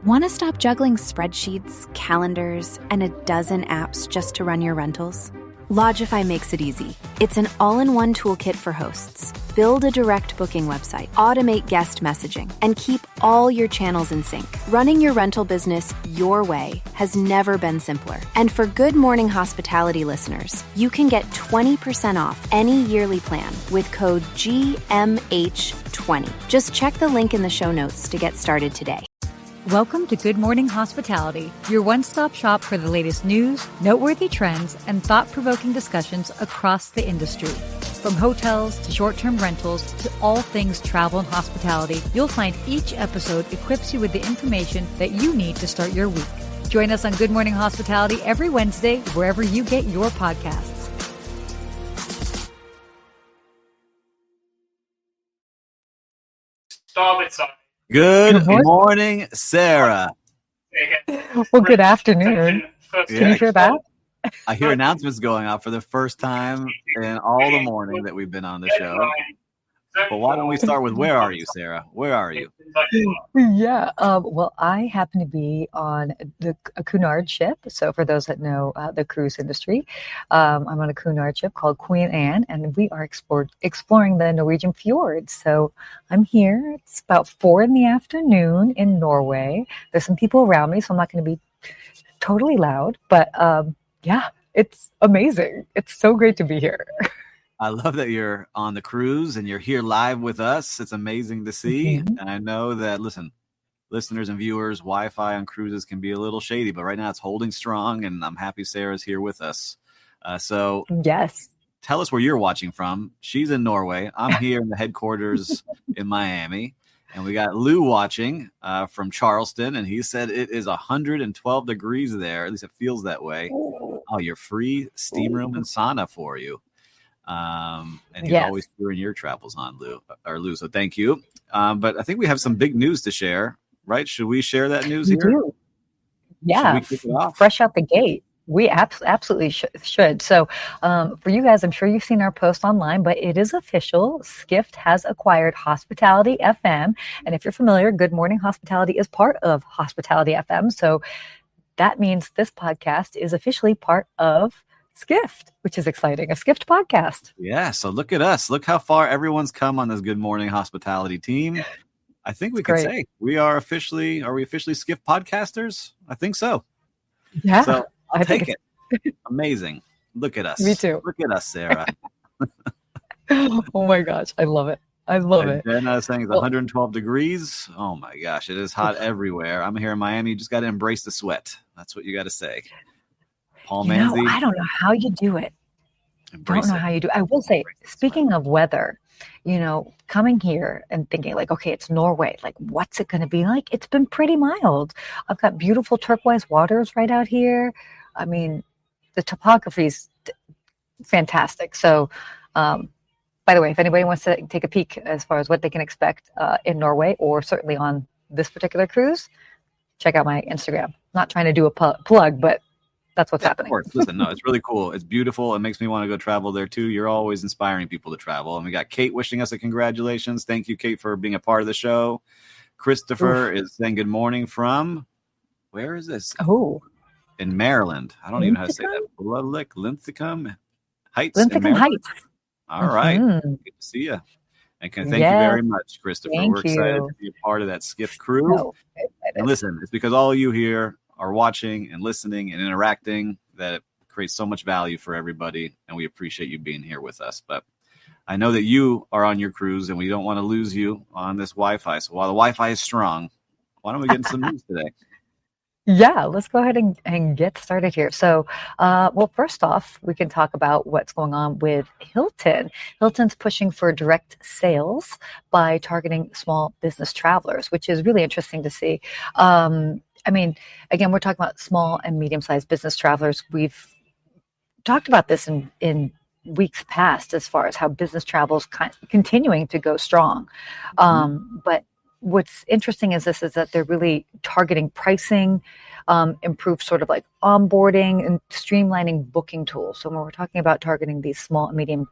Want to stop juggling spreadsheets, calendars, and a dozen apps just to run your rentals? Lodgify makes it easy. It's an all-in-one toolkit for hosts. Build a direct booking website, automate guest messaging, and keep all your channels in sync. Running your rental business your way has never been simpler. And for Good Morning Hospitality listeners, you can get 20% off any yearly plan with code GMH20. Just check the link in the show notes to get started today. Welcome to Good Morning Hospitality, your one-stop shop for the latest news, noteworthy trends, and thought-provoking discussions across the industry. From hotels to short-term rentals to all things travel and hospitality, you'll find each episode equips you with the information that you need to start your week. Join us on Good Morning Hospitality every Wednesday, wherever you get your podcasts. Stop it, son. Good morning, Sarah. Well, good afternoon. Can you hear that? I hear announcements going out for the first time in all the morning that we've been on the show. But why don't we start with where are you, Sarah? Where are you? Yeah. Well, I happen to be on a Cunard ship. So for those that know the cruise industry, I'm on a Cunard ship called Queen Anne, and we are exploring the Norwegian fjords. So I'm here. It's about 4 p.m. in Norway. There's some people around me, so I'm not going to be totally loud. But yeah, it's amazing. It's so great to be here. I love that you're on the cruise and you're here live with us. It's amazing to see. Mm-hmm. And I know that, listeners and viewers, Wi-Fi on cruises can be a little shady, but right now it's holding strong, and I'm happy Sarah's here with us. So yes, tell us where you're watching from. She's in Norway. I'm here in the headquarters in Miami. And we got Lou watching from Charleston, and he said it is 112 degrees there. At least it feels that way. Oh, your free steam room and sauna for you. And he's always cheering your travels on, Lou. So thank you. But I think we have some big news to share, right? Should we share that news here? Do. Yeah, fresh out the gate. We absolutely should. So for you guys, I'm sure you've seen our post online, but it is official. Skift has acquired Hospitality FM. And if you're familiar, Good Morning Hospitality is part of Hospitality FM. So that means this podcast is officially part of Skift, which is exciting. A Skift podcast. Yeah. So look at us. Look how far everyone's come on this Good Morning Hospitality team. I think we could say are we officially Skift podcasters? I think so. Yeah. So I'll take it. Amazing. Look at us. Me too. Look at us, Sarah. Oh my gosh. I love it. I love it. Jenna is saying it's 112 degrees. Oh my gosh. It is hot everywhere. I'm here in Miami. You just got to embrace the sweat. That's what you got to say. Paul Manzi. I don't know how you do it. How you do it. I will say, speaking of weather, coming here and thinking like, okay, it's Norway. Like, what's it going to be like? It's been pretty mild. I've got beautiful turquoise waters right out here. I mean, the topography is fantastic. So, by the way, if anybody wants to take a peek as far as what they can expect in Norway, or certainly on this particular cruise, check out my Instagram. Not trying to do a plug, but that's what's happening. Of course. Listen, no, it's really cool. It's beautiful. It makes me want to go travel there too. You're always inspiring people to travel. And we got Kate wishing us a congratulations. Thank you, Kate, for being a part of the show. Christopher is saying good morning from, where is this? Oh, in Maryland. I don't even know how to say that. Linthicum Heights. Linthicum Heights. All right. Good to see you. And thank you very much, Christopher. We're excited to be a part of that Skift crew. And listen, it's because all of you here are watching and listening and interacting that it creates so much value for everybody, and we appreciate you being here with us. But I know that you are on your cruise, and we don't want to lose you on this Wi-Fi. So while the Wi-Fi is strong, why don't we get into some news today? Yeah, let's go ahead and get started here. So, first off, we can talk about what's going on with Hilton. Hilton's pushing for direct sales by targeting small business travelers, which is really interesting to see. Again, we're talking about small and medium-sized business travelers. We've talked about this in weeks past as far as how business travel is continuing to go strong. But what's interesting is that they're really targeting pricing, improved sort of like onboarding and streamlining booking tools. So when we're talking about targeting these small and medium,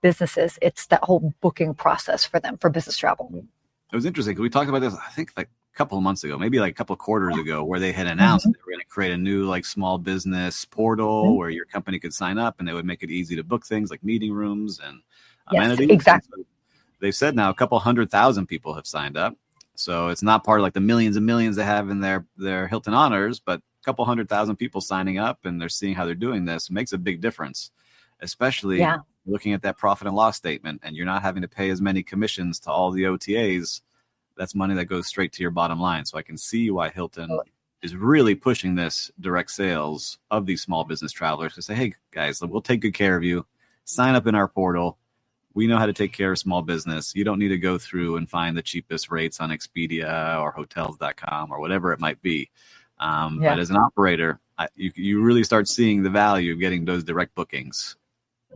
businesses, it's that whole booking process for them for business travel. It was interesting because we talked about this, I think, like couple of months ago, maybe like a couple of quarters ago, where they had announced they were going to create a new like small business portal where your company could sign up, and they would make it easy to book things like meeting rooms and amenities. Exactly. So they've said now a couple 100,000 people have signed up. So it's not part of like the millions and millions they have in their Hilton Honors, but a couple 100,000 people signing up, and they're seeing how they're doing this. It makes a big difference, especially looking at that profit and loss statement, and you're not having to pay as many commissions to all the OTAs. That's money that goes straight to your bottom line. So I can see why Hilton is really pushing this direct sales of these small business travelers to say, hey, guys, we'll take good care of you. Sign up in our portal. We know how to take care of small business. You don't need to go through and find the cheapest rates on Expedia or hotels.com or whatever it might be. But as an operator, you really start seeing the value of getting those direct bookings.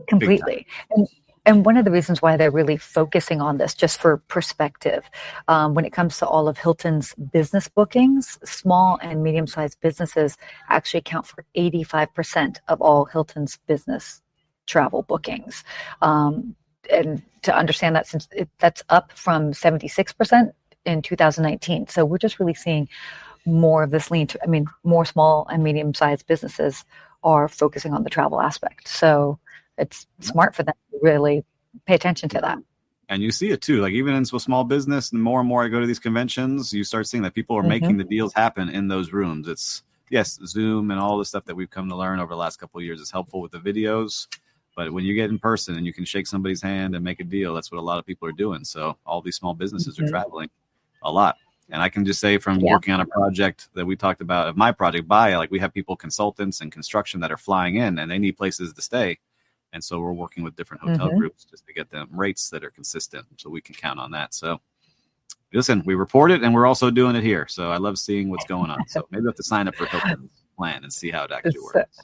Completely. And one of the reasons why they're really focusing on this, just for perspective, when it comes to all of Hilton's business bookings, small and medium-sized businesses actually account for 85% of all Hilton's business travel bookings. And to understand that, since that's up from 76% in 2019. So we're just really seeing more of this more small and medium-sized businesses are focusing on the travel aspect. So it's smart for them to really pay attention to that. And you see it too, like even in small business, and more I go to these conventions, you start seeing that people are making the deals happen in those rooms. It's Zoom and all the stuff that we've come to learn over the last couple of years is helpful with the videos. But when you get in person and you can shake somebody's hand and make a deal, that's what a lot of people are doing. So all these small businesses are traveling a lot. And I can just say from working on a project that we talked about of my project, like we have people, consultants and construction that are flying in and they need places to stay. And so we're working with different hotel groups just to get them rates that are consistent so we can count on that. So listen, we report it and we're also doing it here. So I love seeing what's going on. So maybe we have to sign up for Hilton's plan and see how it actually works.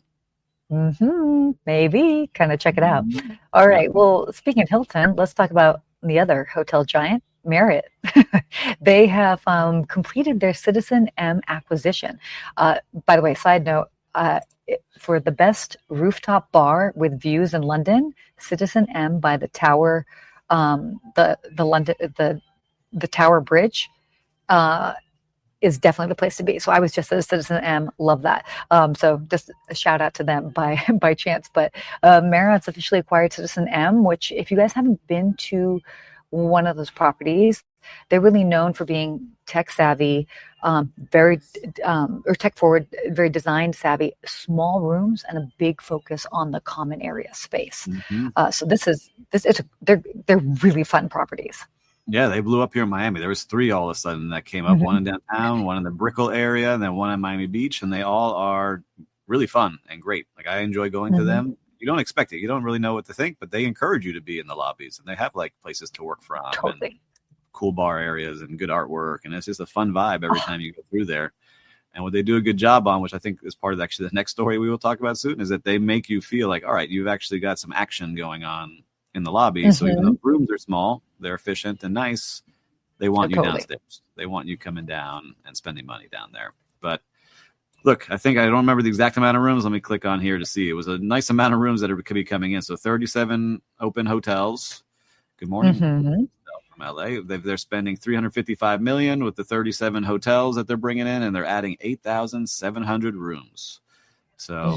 Maybe kind of check it out. All right. Well, speaking of Hilton, let's talk about the other hotel giant, Marriott. They have completed their CitizenM acquisition. By the way, side note, for the best rooftop bar with views in London, CitizenM by the Tower, the Tower Bridge, is definitely the place to be. So I was just at CitizenM, love that. So just a shout out to them by chance. But Marriott's officially acquired CitizenM, which if you guys haven't been to one of those properties, they're really known for being tech savvy, very tech forward, very design savvy, small rooms and a big focus on the common area space. So they're really fun properties. Yeah, they blew up here in Miami. There was 3 all of a sudden that came up, one in downtown, one in the Brickell area, and then one in Miami Beach, and they all are really fun and great. Like I enjoy going to them. You don't expect it. You don't really know what to think, but they encourage you to be in the lobbies, and they have like places to work from and cool bar areas and good artwork, and it's just a fun vibe every time you go through there. And what they do a good job on, which I think is part of actually the next story we will talk about soon, is that they make you feel like, all right, you've actually got some action going on in the lobby. So even though rooms are small, they're efficient and nice. They want you downstairs. They want you coming down and spending money down there. But look, I think I don't remember the exact amount of rooms. Let me click on here to see. It was a nice amount of rooms that could be coming in. So 37 open hotels. Good morning. From LA. They're spending $355 million with the 37 hotels that they're bringing in, and they're adding 8,700 rooms. So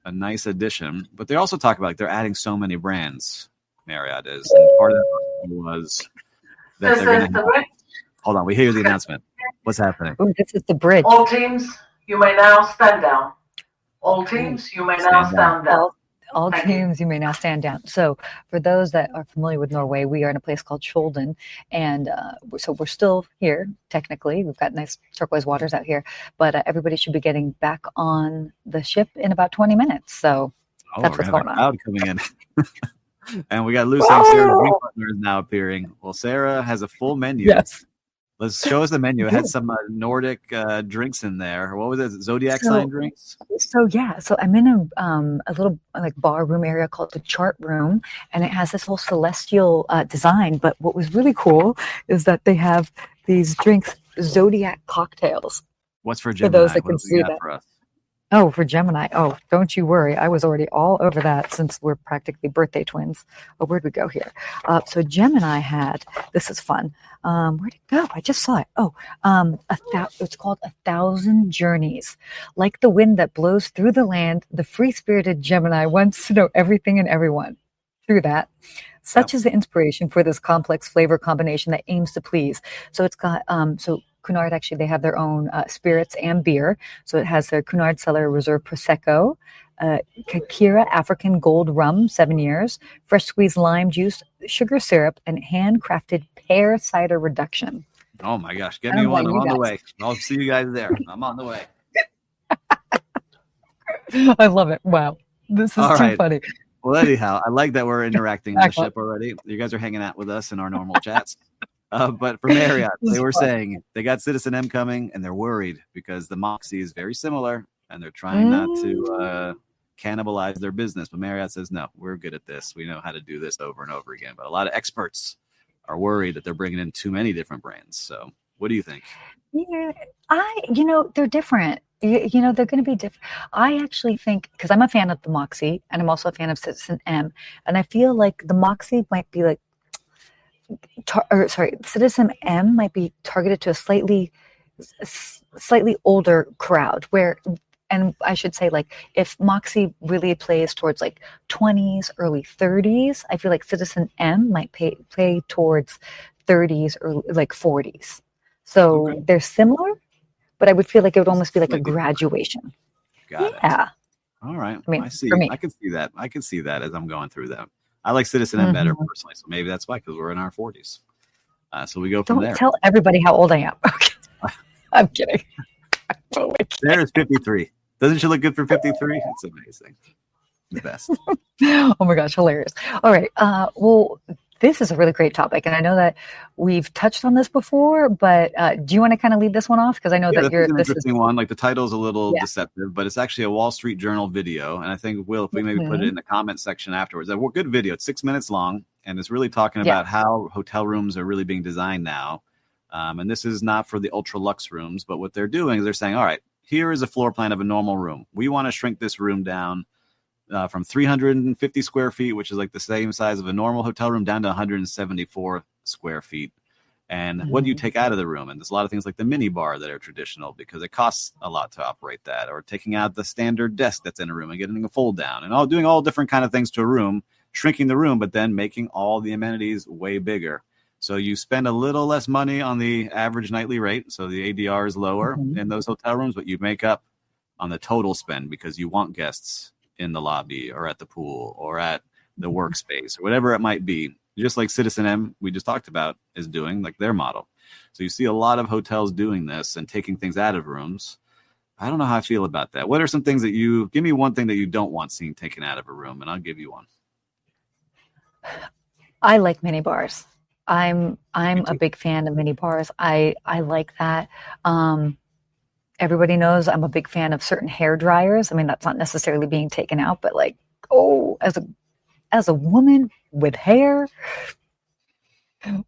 a nice addition. But they also talk about like they're adding so many brands. Marriott is, and part of that was that they're going to. Hold on, we hear the announcement. What's happening? Ooh, this is the bridge. All teams, you may now stand down. All teams, you may now stand down. All teams, you may now stand down. So for those that are familiar with Norway, we are in a place called Skjolden. And so we're still here, technically. We've got nice turquoise waters out here. But everybody should be getting back on the ship in about 20 minutes. So that's what's going on. Crowd coming in. And we got Lou saying Sarah's drink partner is now appearing. Well, Sarah has a full menu. Yes. Let's show us the menu. It had some Nordic drinks in there. What was it? Zodiac sign drinks? So I'm in a little like bar room area called the Chart Room, and it has this whole celestial design. But what was really cool is that they have these drinks, Zodiac cocktails. What's for Gemini? For those that can see that. For us? Oh, for Gemini. Oh, don't you worry. I was already all over that since we're practically birthday twins. Oh, where'd we go here? So Gemini had, this is fun. Where'd it go? I just saw it. Oh, it's called 1,000 Journeys. Like the wind that blows through the land, the free-spirited Gemini wants to know everything and everyone. Through that, such is the inspiration for this complex flavor combination that aims to please. So it's got, Cunard, actually, they have their own spirits and beer. So it has their Cunard Cellar Reserve Prosecco, Kakira African Gold Rum, 7 years, fresh squeezed lime juice, sugar syrup, and handcrafted pear cider reduction. Oh my gosh, get me one. I'm on the way. I'll see you guys there. I'm on the way. I love it. Wow. This is too funny. Well, anyhow, I like that we're interacting on the ship already. You guys are hanging out with us in our normal chats. But for Marriott, they were saying they got CitizenM coming, and they're worried because the Moxie is very similar, and they're trying not to cannibalize their business. But Marriott says, no, we're good at this. We know how to do this over and over again. But a lot of experts are worried that they're bringing in too many different brands. So what do you think? Yeah, they're different. They're going to be different. I actually think, because I'm a fan of the Moxie, and I'm also a fan of CitizenM, and I feel like the Moxie might be like, CitizenM might be targeted to a slightly older crowd and I should say, like, if Moxie really plays towards like 20s, early 30s, I feel like CitizenM might play towards 30s or like 40s. So they're similar, but I would feel like it would almost be like a graduation. Got it. All right. I see. I can see that. I can see that as I'm going through them. I like CitizenM better personally, so maybe that's why, because we're in our 40s. So we go from there. Don't tell everybody how old I am. Okay. I'm kidding. There is 53. Doesn't she look good for 53? It's amazing. The best. Oh my gosh, hilarious. All right. Well, this is a really great topic, and I know that we've touched on this before, but do you want to kind of lead this one off? Because I know that you're an interesting one. Like the title's a little deceptive, but it's actually a Wall Street Journal video, and I think Will, if we maybe put it in the comment section afterwards, a good video. It's 6 minutes long, and it's really talking about how hotel rooms are really being designed now. And this is not for the ultra luxe rooms, but what they're doing is they're saying, all right, here is a floor plan of a normal room. We want to shrink this room down from 350 square feet, which is like the same size of a normal hotel room, down to 174 square feet. And what do you take out of the room? And there's a lot of things like the mini bar that are traditional because it costs a lot to operate that, or taking out the standard desk that's in a room and getting a fold down and doing all different kind of things to a room, shrinking the room, but then making all the amenities way bigger. So you spend a little less money on the average nightly rate. So the ADR is lower in those hotel rooms, but you make up on the total spend because you want guests in the lobby or at the pool or at the workspace or whatever it might be. Just like CitizenM, we just talked about, is doing, like their model. So you see a lot of hotels doing this and taking things out of rooms. I don't know how I feel about that. What are some things that give me one thing that you don't want seen taken out of a room, and I'll give you one. I like mini bars. I'm a big fan of mini bars. I like that. Everybody knows I'm a big fan of certain hair dryers. I mean, that's not necessarily being taken out, but like, as a woman with hair,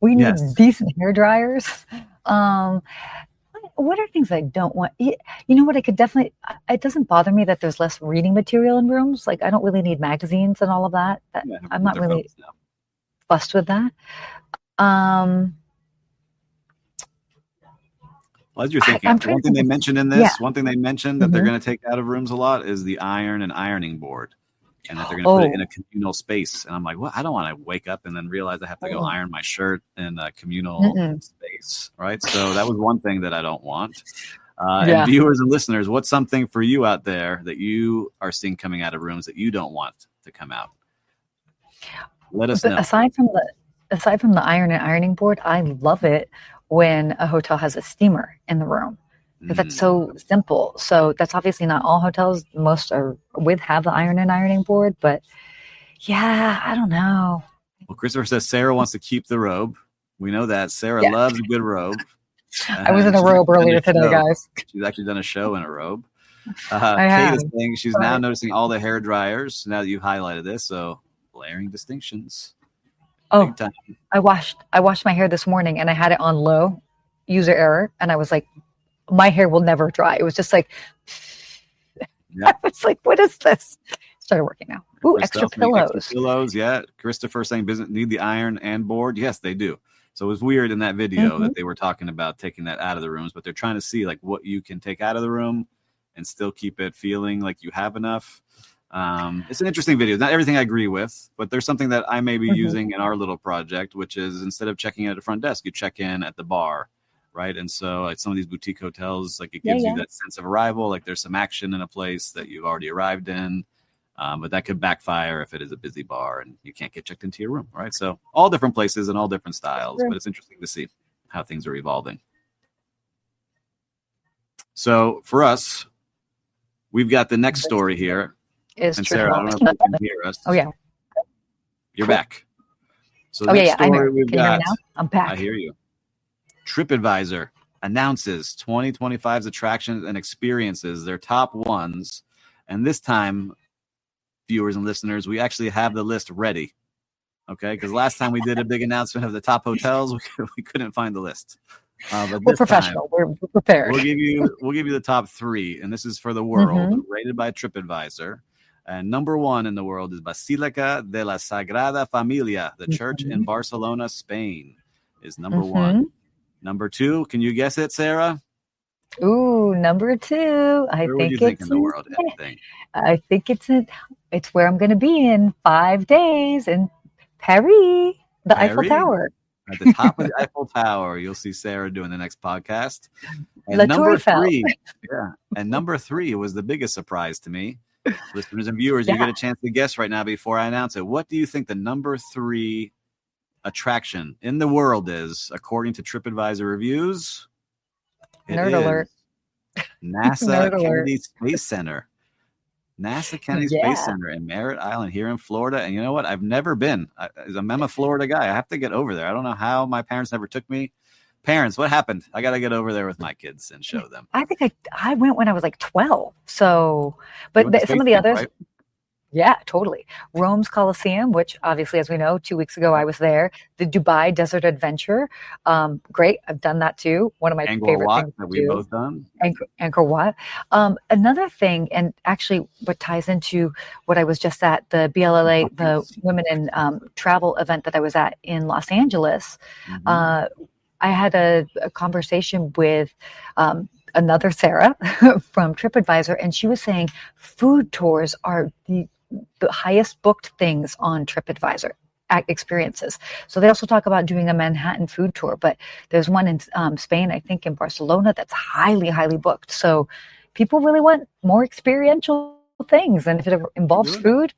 we need decent hair dryers. What are things I don't want? You know what? It doesn't bother me that there's less reading material in rooms. Like, I don't really need magazines and all of that. I'm not really fussed with that. Well, as you're thinking, one thing they mentioned in this, one thing they mentioned that they're going to take out of rooms a lot is the iron and ironing board, and that they're going to put it in a communal space. And I'm like, well, I don't want to wake up and then realize I have to go iron my shirt in a communal space, right? So that was one thing that I don't want. And viewers and listeners, what's something for you out there that you are seeing coming out of rooms that you don't want to come out? Let us know. Aside from the iron and ironing board, I love it when a hotel has a steamer in the room, because that's so simple. So that's obviously not all hotels. Most have the iron and ironing board, but I don't know. Well, Christopher says Sarah wants to keep the robe. We know that. Sarah loves a good robe. I was in a robe earlier today, guys. She's actually done a show in a robe. Kate is saying she's now noticing all the hair dryers now that you've highlighted this. So layering distinctions. Oh, I washed my hair this morning and I had it on low, user error. And I was like, my hair will never dry. It was just like, Yeah. I was like, what is this? Started working now. Ooh, extra pillows. Extra pillows, yeah. Christopher saying business need the iron and board. Yes, they do. So it was weird in that video that they were talking about taking that out of the rooms, but they're trying to see like what you can take out of the room and still keep it feeling like you have enough. It's an interesting video. Not everything I agree with, but there's something that I may be using in our little project, which is instead of checking in at the front desk, you check in at the bar, right? And so like some of these boutique hotels, like it gives you that sense of arrival, like there's some action in a place that you've already arrived in. But that could backfire if it is a busy bar and you can't get checked into your room, right? So all different places and all different styles, but it's interesting to see how things are evolving. So for us, we've got the next story here. And Sarah, I don't know if you can hear us. Oh, yeah. You're back. So the next story we've got, you hear me now? I'm back. I hear you. TripAdvisor announces 2025's attractions and experiences, their top ones. And this time, viewers and listeners, we actually have the list ready. Okay, because last time we did a big announcement of the top hotels, we couldn't find the list. But we're professional. We're prepared. We'll give you the top 3, and this is for the world, rated by TripAdvisor. And number 1 in the world is Basílica de la Sagrada Familia, the church in Barcelona, Spain, is number 1. Number 2, can you guess it, Sarah? Ooh, number 2. I think it's in the world. I think it's where I'm going to be in 5 days in Paris, the Eiffel Tower. At the top of the Eiffel Tower, you'll see Sarah doing the next podcast. And number 3 was the biggest surprise to me. Listeners and viewers, you get a chance to guess right now before I announce it. What do you think the number 3 attraction in the world is, according to TripAdvisor reviews? Nerd alert. NASA Kennedy Space Center. NASA Kennedy Space Center in Merritt Island here in Florida. And you know what? I've never been. I'm a Florida guy. I have to get over there. I don't know how my parents never took me. Parents, what happened? I got to get over there with my kids and show them. I think I went when I was like 12. So, but some of the others. Right? Yeah, totally. Rome's Colosseum, which obviously, as we know, 2 weeks ago I was there. The Dubai Desert Adventure, great. I've done that too. One of my favorite things that we've both done. Angkor Wat. Another thing, and actually what ties into what I was just at, the BLLA, the Women in Travel event that I was at in Los Angeles. I had a conversation with another Sarah from TripAdvisor, and she was saying food tours are the highest booked things on TripAdvisor experiences. So they also talk about doing a Manhattan food tour, but there's one in Spain, I think in Barcelona, that's highly, highly booked. So people really want more experiential things. And if it involves food,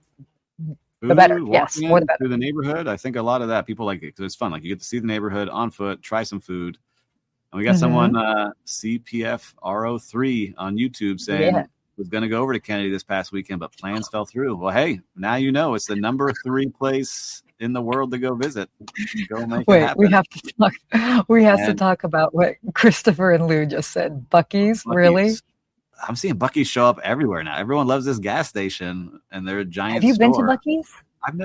the better. Yes, more the better. Through the neighborhood, I think a lot of that people like it because it's fun. Like you get to see the neighborhood on foot, try some food. And we got someone, CPFRO3 on YouTube saying was going to go over to Kennedy this past weekend, but plans fell through. Well, hey, now you know it's the number 3 place in the world to go visit. Go make it happen. We have to talk. We have to talk about what Christopher and Lou just said. Buc-ee's, really? I'm seeing Buc-ee's show up everywhere now. Everyone loves this gas station, and they're a giant. Have you been to Buc-ee's?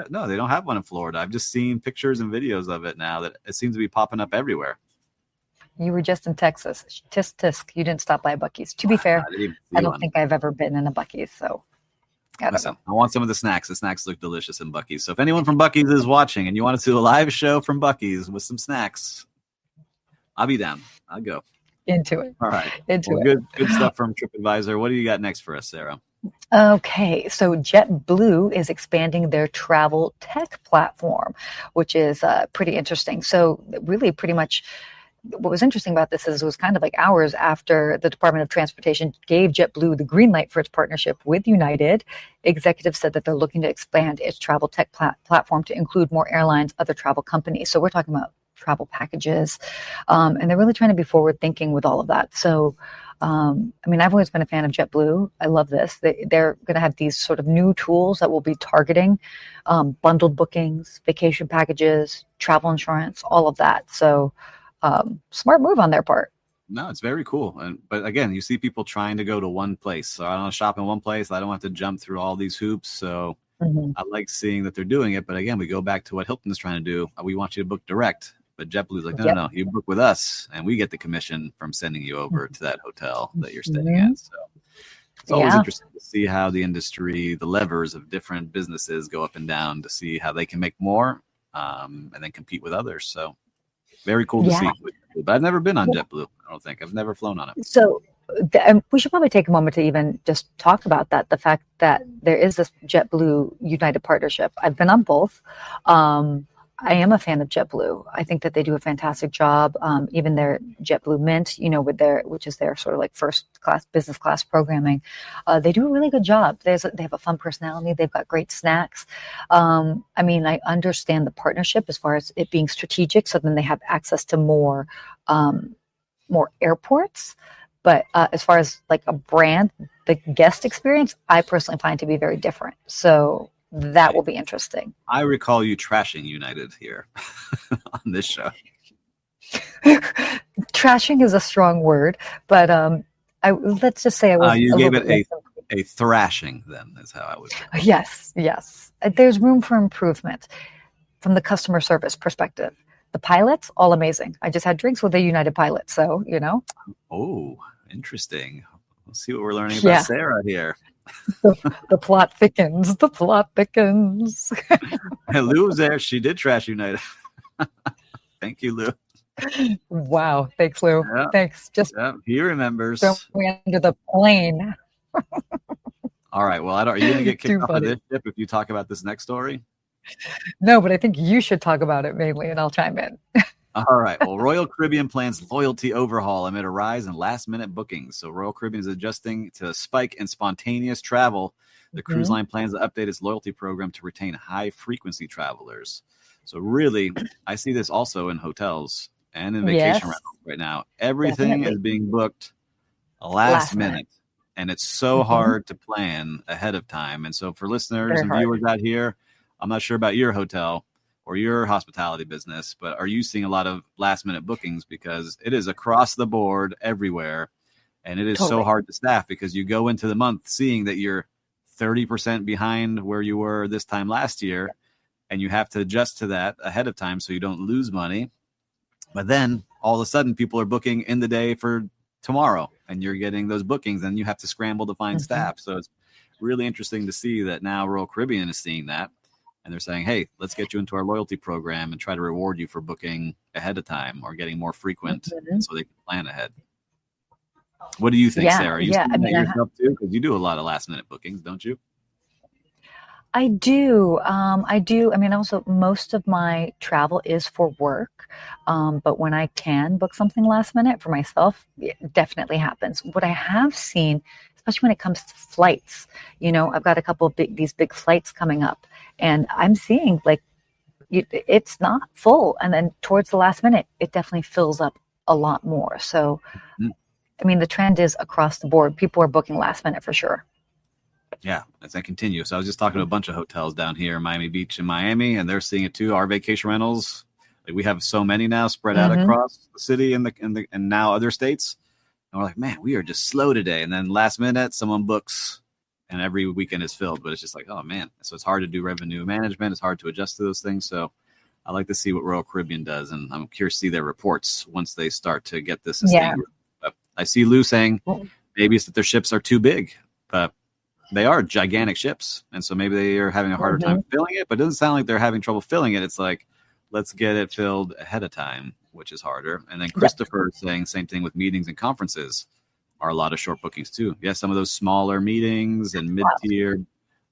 No, they don't have one in Florida. I've just seen pictures and videos of it now that it seems to be popping up everywhere. You were just in Texas. Tisk, tisk. You didn't stop by Buc-ee's. To be fair, I don't think I've ever been in a Buc-ee's. So I don't know. I want some of the snacks. The snacks look delicious in Buc-ee's. So if anyone from Buc-ee's is watching and you want to do a live show from Buc-ee's with some snacks, I'll be down. I'll go. Into it. All right. Good stuff from TripAdvisor. What do you got next for us, Sarah? Okay, so JetBlue is expanding their travel tech platform, which is pretty interesting. So really pretty much what was interesting about this is it was kind of like hours after the Department of Transportation gave JetBlue the green light for its partnership with United. Executives said that they're looking to expand its travel tech platform to include more airlines, other travel companies. So we're talking about travel packages, and they're really trying to be forward thinking with all of that. So I've always been a fan of JetBlue. I love this. They're going to have these sort of new tools that will be targeting bundled bookings, vacation packages, travel insurance, all of that. So smart move on their part. No, it's very cool. But again, you see people trying to go to one place. So I don't want to shop in one place. I don't have to jump through all these hoops. So I like seeing that they're doing it. But again, we go back to what Hilton is trying to do. We want you to book direct. But JetBlue's like, no, you book with us, and we get the commission from sending you over to that hotel that you're staying at. So It's always interesting to see how the industry, the levers of different businesses go up and down to see how they can make more and then compete with others. So very cool to see. But I've never been on JetBlue. I don't think I've never flown on it. So we should probably take a moment to even just talk about that. The fact that there is this JetBlue United partnership. I've been on both. I am a fan of JetBlue. I think that they do a fantastic job. Even their JetBlue Mint, which is their sort of like first class, business class programming. They do a really good job. They have a fun personality. They've got great snacks. I understand the partnership as far as it being strategic. So then they have access to more airports. But as far as like a brand, the guest experience, I personally find to be very different. So that will be interesting. I recall you trashing United here on this show. Trashing is a strong word, but let's just say I was. You gave it a thrashing. Then is how I would. Yes. There's room for improvement from the customer service perspective. The pilots, all amazing. I just had drinks with a United pilot, so Oh, interesting. Let's see what we're learning about Sarah here. The plot thickens. The plot thickens. Lou was there. She did trash United. Thank you, Lou. Wow. Thanks, Lou. Yeah. Thanks. Just he remembers. Throw me under the plane. All right. Well, are you going to get kicked off of this ship if you talk about this next story? No, but I think you should talk about it mainly, and I'll chime in. All right. Well, Royal Caribbean plans loyalty overhaul amid a rise in last-minute bookings. So Royal Caribbean is adjusting to a spike in spontaneous travel. The cruise line plans to update its loyalty program to retain high-frequency travelers. So really, I see this also in hotels and in vacation rentals right now. Everything is being booked last minute, and it's so hard to plan ahead of time. And so for listeners and viewers out here, I'm not sure about your hotel or your hospitality business, but are you seeing a lot of last minute bookings? Because it is across the board everywhere. And it is so hard to staff because you go into the month seeing that you're 30% behind where you were this time last year. And you have to adjust to that ahead of time so you don't lose money. But then all of a sudden people are booking in the day for tomorrow and you're getting those bookings and you have to scramble to find staff. So it's really interesting to see that now Royal Caribbean is seeing that. And they're saying, hey, let's get you into our loyalty program and try to reward you for booking ahead of time or getting more frequent so they can plan ahead. What do you think, Sarah? Are you seeing that yourself too? Because you do a lot of last minute bookings, don't you? I do. Also, most of my travel is for work. But when I can book something last minute for myself, it definitely happens. What I have seen, especially when it comes to flights, I've got a couple of these big flights coming up and I'm seeing it's not full. And then towards the last minute, it definitely fills up a lot more. So, the trend is across the board. People are booking last minute for sure. Yeah, as I continue. So I was just talking to a bunch of hotels down here in Miami Beach and Miami, and they're seeing it too. Our vacation rentals, we have so many now spread out across the city and now other states. And we're like, man, we are just slow today. And then last minute, someone books and every weekend is filled. But it's just like, oh, man. So it's hard to do revenue management. It's hard to adjust to those things. So I like to see what Royal Caribbean does. And I'm curious to see their reports once they start to get this sustained. Yeah. I see Lou saying maybe it's that their ships are too big. But they are gigantic ships. And so maybe they are having a harder time filling it. But it doesn't sound like they're having trouble filling it. It's like, let's get it filled ahead of time, which is harder. And then Christopher is saying same thing with meetings and conferences are a lot of short bookings too. Yeah, some of those smaller meetings and mid-tier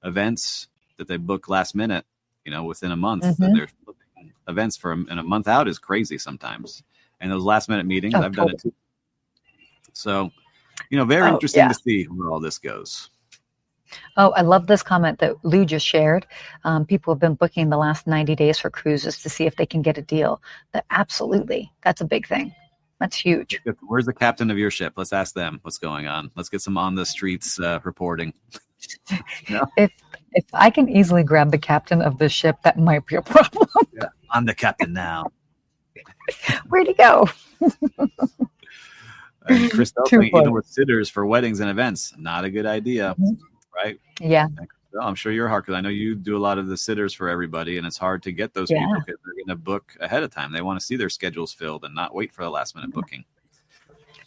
events that they book last minute, within a month. That they're booking events in a month out is crazy sometimes. And those last minute meetings, I've done it too. So, very interesting to see where all this goes. Oh, I love this comment that Lou just shared. People have been booking the last 90 days for cruises to see if they can get a deal. Absolutely. That's a big thing. That's huge. Where's the captain of your ship? Let's ask them what's going on. Let's get some on the streets reporting. No? If I can easily grab the captain of the ship, that might be a problem. Yeah, I'm the captain now. Where'd he go? And Chris even with sitters for weddings and events, not a good idea. Right? Yeah. I'm sure you're hard because I know you do a lot of the sitters for everybody, and it's hard to get those people because they're going to book ahead of time. They want to see their schedules filled and not wait for the last minute booking.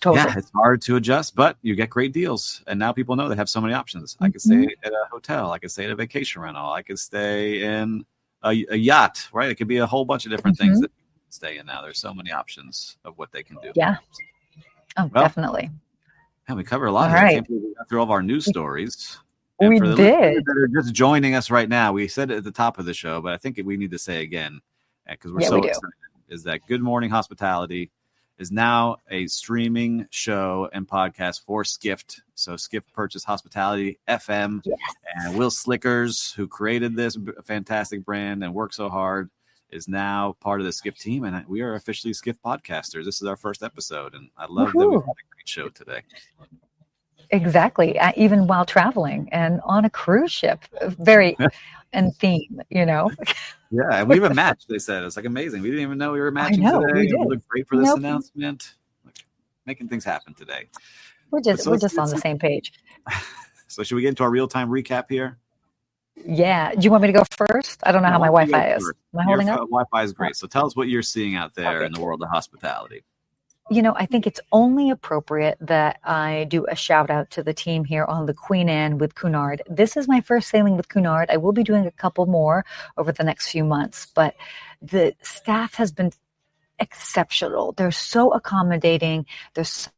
Totally. Yeah, it's hard to adjust, but you get great deals. And now people know they have so many options. I could stay at a hotel. I could stay at a vacation rental. I could stay in a yacht, right? It could be a whole bunch of different things that you can stay in now. There's so many options of what they can do. Yeah. Oh, well, definitely. Yeah, we cover a lot all here. Right. I can't believe we got through all of our news stories. And for the did. That are just joining us right now, we said it at the top of the show, but I think we need to say again, because we're so excited, is that Good Morning Hospitality is now a streaming show and podcast for Skift. So Skift purchased Hospitality FM, and Will Slickers, who created this fantastic brand and worked so hard, is now part of the Skift team, and we are officially Skift podcasters. This is our first episode, and I love that we've had a great show today. Exactly. Even while traveling and on a cruise ship, very in theme, Yeah, and we even matched, they said. It's like amazing. We didn't even know we were matching today. We look great for this announcement. Making things happen today. We're just on the same page. So should we get into our real-time recap here? Yeah. Do you want me to go first? I don't know how my Wi-Fi is. Am I holding up? Wi-Fi is great. So tell us what you're seeing out there in the world of hospitality. I think it's only appropriate that I do a shout out to the team here on the Queen Anne with Cunard. This is my first sailing with Cunard. I will be doing a couple more over the next few months, but the staff has been exceptional. They're so accommodating. They're so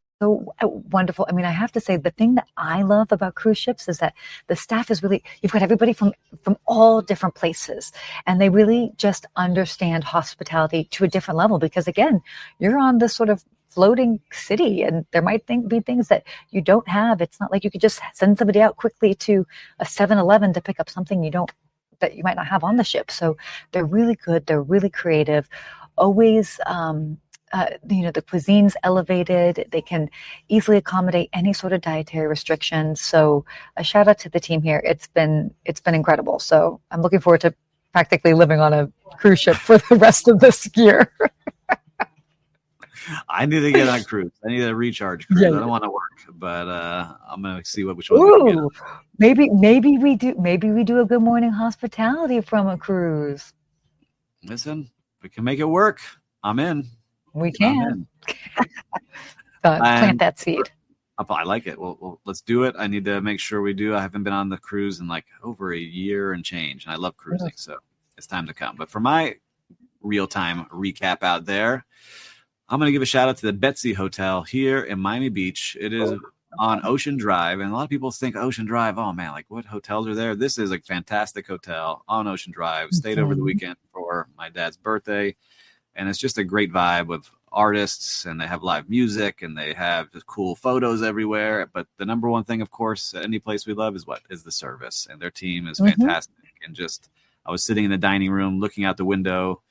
wonderful. I mean, I have to say the thing that I love about cruise ships is that the staff is really, you've got everybody from all different places, and they really just understand hospitality to a different level, because again, you're on this sort of floating city, and there might be things that you don't have. It's not like you could just send somebody out quickly to a 7-Eleven to pick up something that you might not have on the ship. So they're really good. They're really creative. Always, the cuisine's elevated. They can easily accommodate any sort of dietary restrictions. So a shout out to the team here. It's been incredible. So I'm looking forward to practically living on a cruise ship for the rest of this year. I need to get on a cruise. I need a recharge cruise. I don't want to work, but I'm gonna see which one. Ooh, maybe we do. Maybe we do a Good Morning Hospitality from a cruise. Listen, we can make it work. I'm in. We can. Plant that seed. I like it. Well, let's do it. I need to make sure we do. I haven't been on the cruise in like over a year and change, and I love cruising, so it's time to come. But for my real-time recap out there, I'm going to give a shout out to the Betsy Hotel here in Miami Beach. It is on Ocean Drive, and a lot of people think Ocean Drive, oh man, like what hotels are there? This is a fantastic hotel on Ocean Drive. Stayed over the weekend for my dad's birthday, and it's just a great vibe with artists, and they have live music, and they have just cool photos everywhere. But the number one thing, of course, at any place we love is the service, and their team is fantastic. And I was sitting in the dining room looking out the window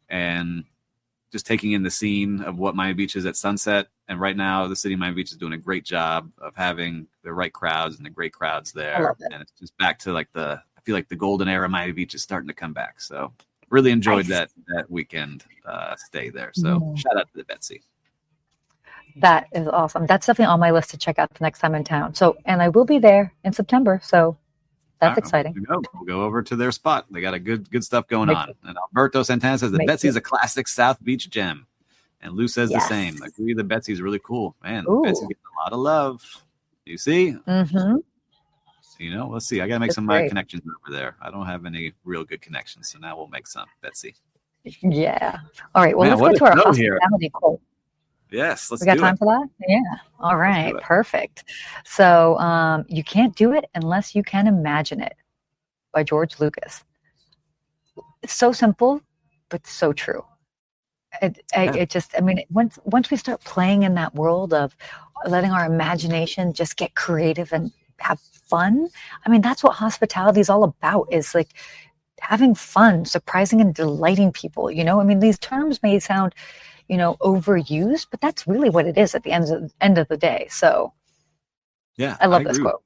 and just taking in the scene of what Miami Beach is at sunset. And right now, the city of Miami Beach is doing a great job of having the right crowds and the great crowds there. And it's just back to I feel like the golden era of Miami Beach is starting to come back. So really enjoyed that weekend stay there. So shout out to the Betsy. That is awesome. That's definitely on my list to check out the next time in town. So, and I will be there in September. So that's exciting. We'll go over to their spot. They got a good stuff going on. And Alberto Santana says the Betsy is a classic South Beach gem. And Lou says the same. I agree. The Betsy is really cool. Man, Betsy's getting a lot of love. You see? Mm-hmm. Let's see. I got to make some of my connections over there. I don't have any real good connections. So now we'll make some, Betsy. Yeah. All right. Well, let's get to our hospitality quote. Yes, let's do it. We got time for that? Yeah. All right. Perfect. So you can't do it unless you can imagine it, by George Lucas. It's so simple, but so true. Once we start playing in that world of letting our imagination just get creative and have fun, that's what hospitality is all about, is like having fun, surprising and delighting people. These terms may sound overused, but that's really what it is at the end of the day. So yeah, I love this quote.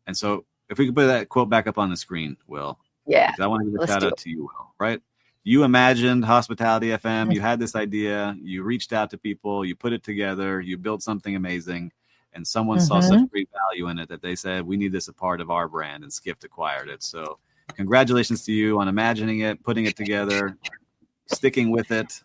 And so if we could put that quote back up on the screen, Will. Yeah. I want to give a shout out to you, Will, right? You imagined Hospitality FM. You had this idea. You reached out to people. You put it together. You built something amazing. And someone saw such great value in it that they said, we need this a part of our brand, and Skift acquired it. So congratulations to you on imagining it, putting it together, sticking with it.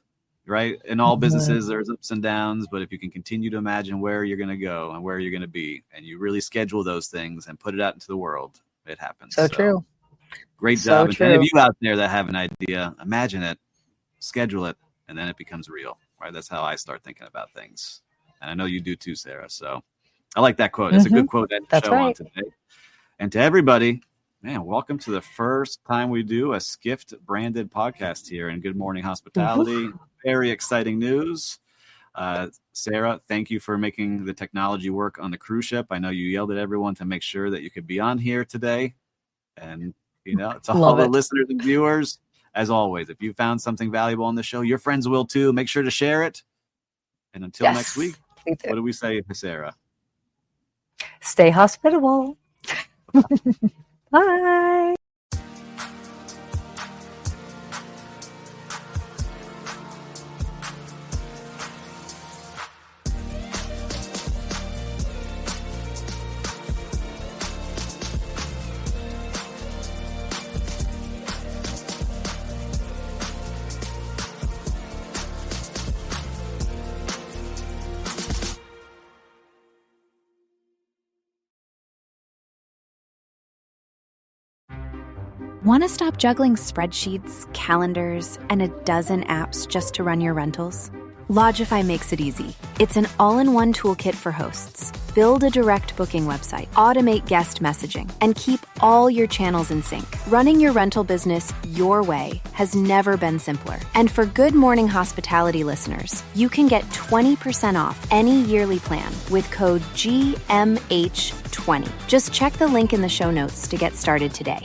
right? In all businesses, there's ups and downs, but if you can continue to imagine where you're going to go and where you're going to be, and you really schedule those things and put it out into the world, it happens. So true. Great job. And to any of you out there that have an idea, imagine it, schedule it, and then it becomes real, right? That's how I start thinking about things. And I know you do too, Sarah. So I like that quote. It's a good quote to end the show on today. And to everybody, man, welcome to the first time we do a Skift branded podcast here in Good Morning Hospitality. Very exciting news. Sarah, thank you for making the technology work on the cruise ship. I know you yelled at everyone to make sure that you could be on here today. And, to all the listeners and viewers, as always, if you found something valuable on the show, your friends will too. Make sure to share it. And until next week, what do we say, Sarah? Stay hospitable. Bye. Want to stop juggling spreadsheets, calendars, and a dozen apps just to run your rentals? Lodgify makes it easy. It's an all-in-one toolkit for hosts. Build a direct booking website, automate guest messaging, and keep all your channels in sync. Running your rental business your way has never been simpler. And for Good Morning Hospitality listeners, you can get 20% off any yearly plan with code GMH20. Just check the link in the show notes to get started today.